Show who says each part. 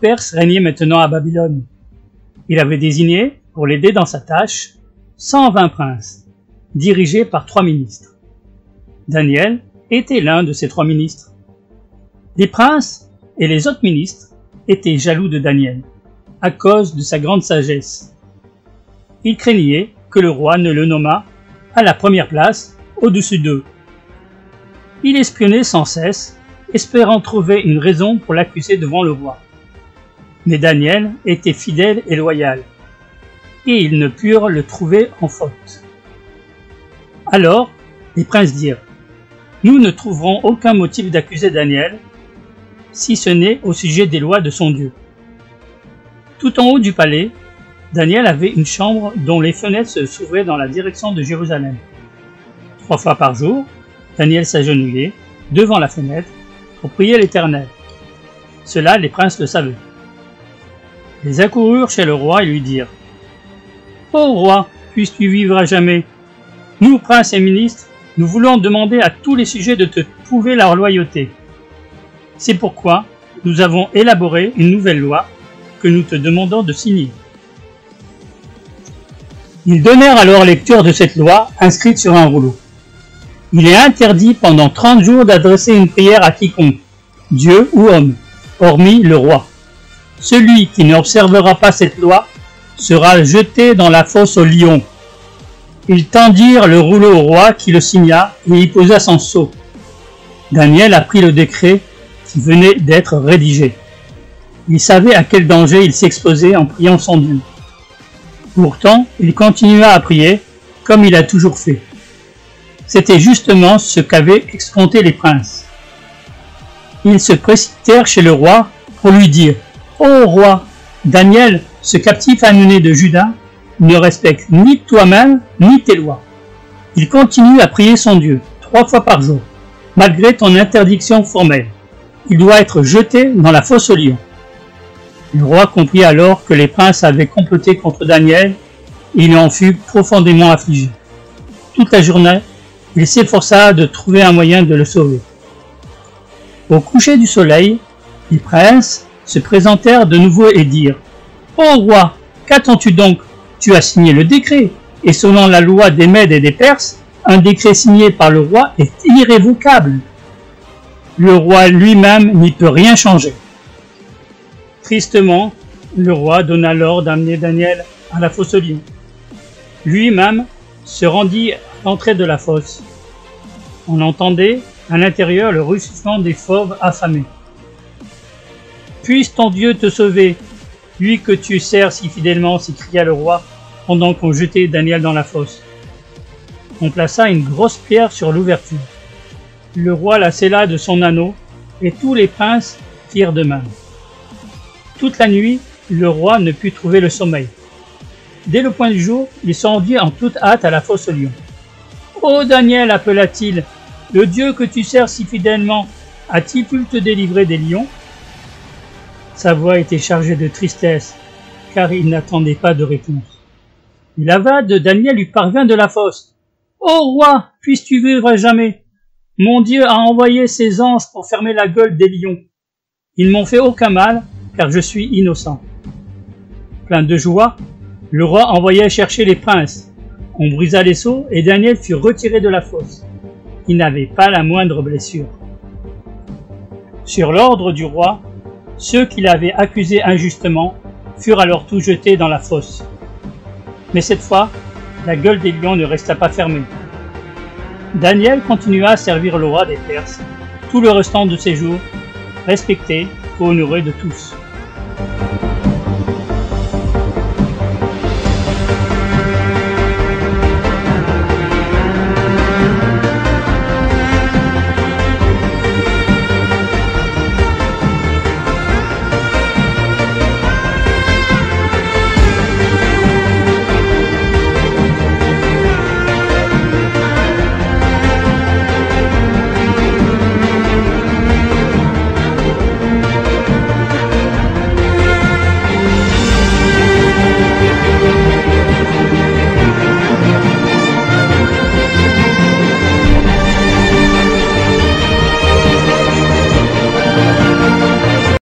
Speaker 1: perse régnait maintenant à Babylone. Il avait désigné, pour l'aider dans sa tâche, 120 princes, dirigés par 3 ministres. Daniel était l'un de ces 3 ministres. Les princes et les autres ministres étaient jaloux de Daniel, à cause de sa grande sagesse. Ils craignaient que le roi ne le nommât à la première place au-dessus d'eux. Il espionnait sans cesse, espérant trouver une raison pour l'accuser devant le roi. Mais Daniel était fidèle et loyal, et ils ne purent le trouver en faute. Alors, les princes dirent, « Nous ne trouverons aucun motif d'accuser Daniel, si ce n'est au sujet des lois de son Dieu. » Tout en haut du palais, Daniel avait une chambre dont les fenêtres s'ouvraient dans la direction de Jérusalem. 3 fois par jour, Daniel s'agenouillait devant la fenêtre pour prier l'Éternel. Cela, les princes le savaient. Ils accoururent chez le roi et lui dirent, « Ô roi, puisses-tu vivre à jamais? Nous, princes et ministres, nous voulons demander à tous les sujets de te prouver leur loyauté. C'est pourquoi nous avons élaboré une nouvelle loi que nous te demandons de signer. » Ils donnèrent alors lecture de cette loi inscrite sur un rouleau. Il est interdit pendant 30 jours d'adresser une prière à quiconque, Dieu ou homme, hormis le roi. Celui qui n'observera pas cette loi sera jeté dans la fosse aux lions. Ils tendirent le rouleau au roi qui le signa et y posa son sceau. Daniel apprit le décret qui venait d'être rédigé. Il savait à quel danger il s'exposait en priant son Dieu. Pourtant, il continua à prier comme il a toujours fait. C'était justement ce qu'avaient escompté les princes. Ils se précipitèrent chez le roi pour lui dire « Ô roi, Daniel, ce captif amené de Juda, ne respecte ni toi-même ni tes lois. Il continue à prier son Dieu 3 fois par jour, malgré ton interdiction formelle. Il doit être jeté dans la fosse aux lions. » Le roi comprit alors que les princes avaient comploté contre Daniel et il en fut profondément affligé. Toute la journée, il s'efforça de trouver un moyen de le sauver. Au coucher du soleil, les princes se présentèrent de nouveau et dirent « Ô roi, qu'attends-tu donc? Tu as signé le décret, et selon la loi des Mèdes et des Perses, un décret signé par le roi est irrévocable. Le roi lui-même n'y peut rien changer. » Tristement, le roi donna l'ordre d'amener Daniel à la fosse aux lions. Lui-même se rendit à l'entrée de la fosse. On entendait à l'intérieur le rugissement des fauves affamés. « Puisse ton Dieu te sauver, lui que tu sers si fidèlement » s'écria le roi pendant qu'on jetait Daniel dans la fosse. On plaça une grosse pierre sur l'ouverture. Le roi la scella de son anneau et tous les princes firent de même. Toute la nuit, le roi ne put trouver le sommeil. Dès le point du jour, il se rendit en toute hâte à la fosse aux lions. « Ô Daniel, appela-t-il, le Dieu que tu sers si fidèlement, a-t-il pu te délivrer des lions ?» Sa voix était chargée de tristesse, car il n'attendait pas de réponse. Et la voix de Daniel lui parvint de la fosse. « Ô roi, puisses-tu vivre à jamais? Mon Dieu a envoyé ses anges pour fermer la gueule des lions. Ils m'ont fait aucun mal, car je suis innocent. » Plein de joie, le roi envoya chercher les princes. On brisa les seaux et Daniel fut retiré de la fosse. Il n'avait pas la moindre blessure. Sur l'ordre du roi, ceux qui l'avaient accusé injustement furent alors tous jetés dans la fosse. Mais cette fois, la gueule des lions ne resta pas fermée. Daniel continua à servir le roi des Perses tout le restant de ses jours, respecté et honoré de tous.